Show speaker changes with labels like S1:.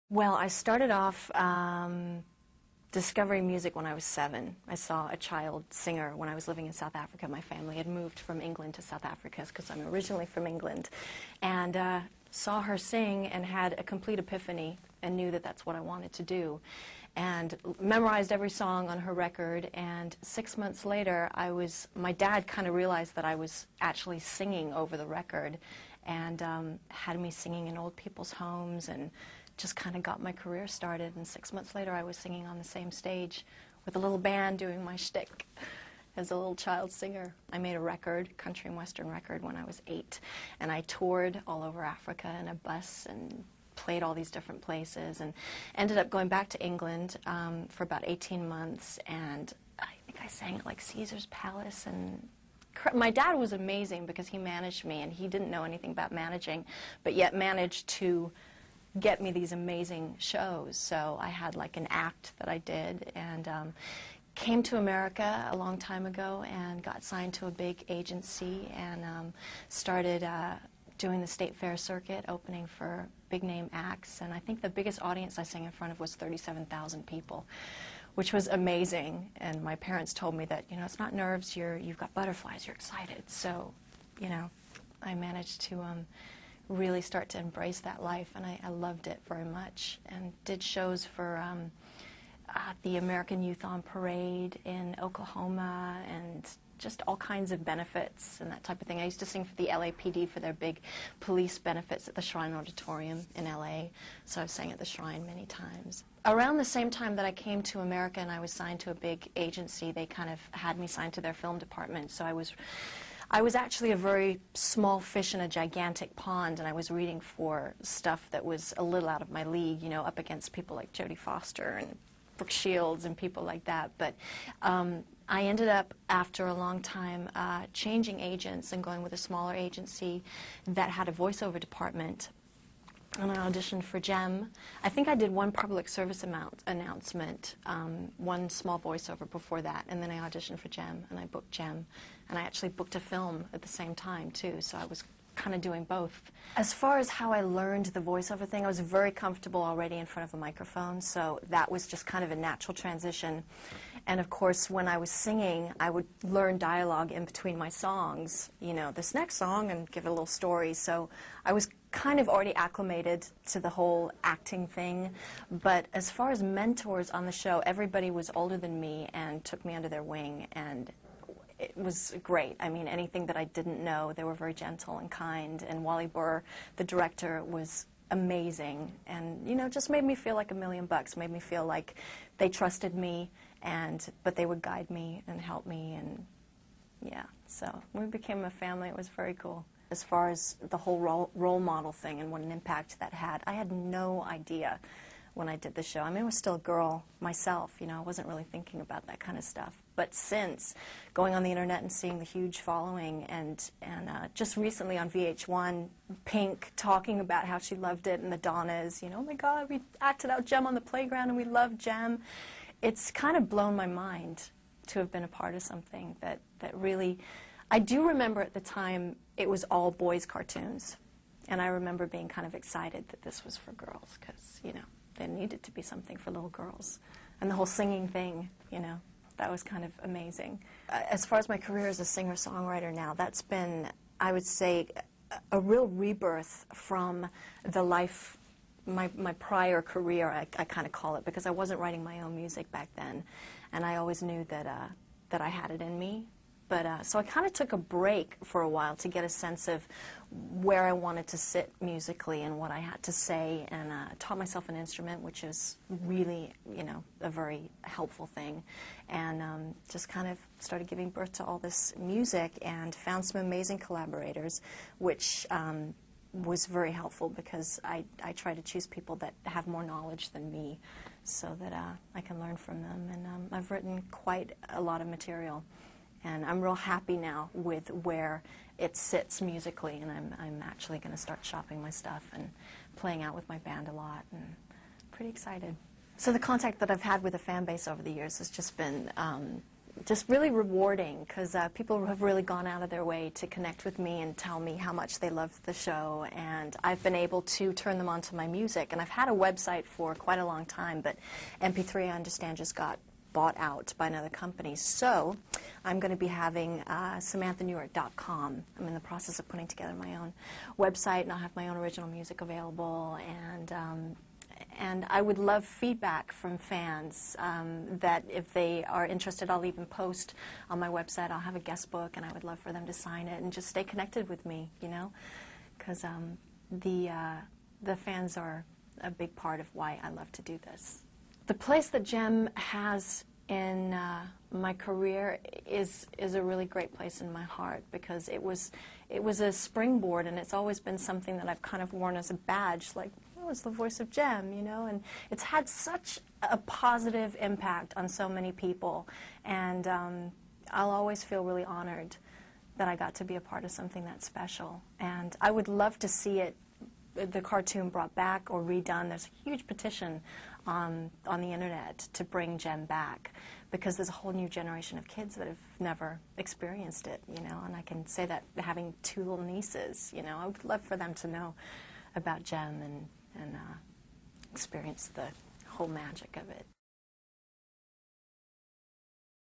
S1: Well, I started off discovering music when I was 7. I saw a child singer when I was living in South Africa. My family had moved from England to South Africa because I'm originally from England. And saw her sing and had a complete epiphany and knew that that's what I wanted to do. And memorized every song on her record. And 6 months later, my dad kind of realized that I was actually singing over the record and had me singing in old people's homes and just kind of got my career started. And 6 months later, I was singing on the same stage with a little band doing my shtick as a little child singer. I made a record, country and western record, when I was 8. And I toured all over Africa in a bus and played all these different places and ended up going back to England for about 18 months. And I think I sang at like Caesar's Palace. And my dad was amazing because he managed me, and he didn't know anything about managing, but yet managed to get me these amazing shows. So I had like an act that I did, and came to America a long time ago and got signed to a big agency and started doing the state fair circuit, opening for big name acts. And I think the biggest audience I sang in front of was 37,000 people, which was amazing. And my parents told me that, you know, it's not nerves, you've got butterflies, you're excited. So, you know, I managed to really start to embrace that life, and I loved it very much, and did shows for the American Youth on Parade in Oklahoma, and just all kinds of benefits and that type of thing. I used to sing for the LAPD for their big police benefits at the Shrine Auditorium in LA, so I've sang at the Shrine many times. Around the same time that I came to America and I was signed to a big agency, they kind of had me signed to their film department, so I was actually a very small fish in a gigantic pond, and I was reading for stuff that was a little out of my league, you know, up against people like Jodie Foster and Brooke Shields and people like that. But I ended up, after a long time, changing agents and going with a smaller agency that had a voiceover department. And I auditioned for Jem. I think I did one public service announcement, one small voiceover before that, and then I auditioned for Jem, and I booked Jem. And I actually booked a film at the same time, too, so I was kind of doing both. As far as how I learned the voiceover thing, I was very comfortable already in front of a microphone, so that was just kind of a natural transition. And of course, when I was singing, I would learn dialogue in between my songs, you know, this next song, and give a little story. So I was kind of already acclimated to the whole acting thing. But as far as mentors on the show, everybody was older than me and took me under their wing, and it was great. I mean, anything that I didn't know, they were very gentle and kind. And Wally Burr, the director, was amazing, and, you know, just made me feel like $1,000,000, made me feel like they trusted me, but they would guide me and help me, and yeah, so we became a family. It was very cool. As far as the whole role model thing and what an impact that had, I had no idea when I did the show. I mean, I was still a girl myself, you know, I wasn't really thinking about that kind of stuff. But since going on the internet and seeing the huge following, and just recently on VH1, Pink talking about how she loved it, and the Donnas, you know, oh my God, we acted out Jem on the playground and we love Jem. It's kind of blown my mind to have been a part of something that really, I do remember at the time it was all boys cartoons. And I remember being kind of excited that this was for girls, because, you know, there needed to be something for little girls. And the whole singing thing, you know, that was kind of amazing. As far as my career as a singer-songwriter now, that's been, I would say, a real rebirth from the life, my prior career, I kind of call it, because I wasn't writing my own music back then. And I always knew that, that I had it in me. But so I kind of took a break for a while to get a sense of where I wanted to sit musically and what I had to say, and taught myself an instrument, which is really, you know, a very helpful thing, and just kind of started giving birth to all this music and found some amazing collaborators, which was very helpful, because I try to choose people that have more knowledge than me so that I can learn from them. And I've written quite a lot of material. And I'm real happy now with where it sits musically, and I'm actually going to start shopping my stuff and playing out with my band a lot, and pretty excited. So the contact that I've had with the fan base over the years has just been just really rewarding, because people have really gone out of their way to connect with me and tell me how much they love the show, and I've been able to turn them onto my music. And I've had a website for quite a long time, but MP3, I understand, just got bought out by another company. So I'm going to be having SamanthaNewark.com. I'm in the process of putting together my own website, and I'll have my own original music available. And I would love feedback from fans, that if they are interested, I'll even post on my website. I'll have a guest book, and I would love for them to sign it and just stay connected with me, you know, because the fans are a big part of why I love to do this. The place that Jem has in my career is a really great place in my heart, because it was a springboard, and it's always been something that I've kind of worn as a badge, like, oh, it's the voice of Jem, you know, and it's had such a positive impact on so many people, and I'll always feel really honored that I got to be a part of something that special. And I would love to see it, the cartoon, brought back or redone. There's a huge petition on the internet to bring Jem back, because there's a whole new generation of kids that have never experienced it, you know, and I can say that having two little nieces, you know, I would love for them to know about Jem and experience the whole magic of it.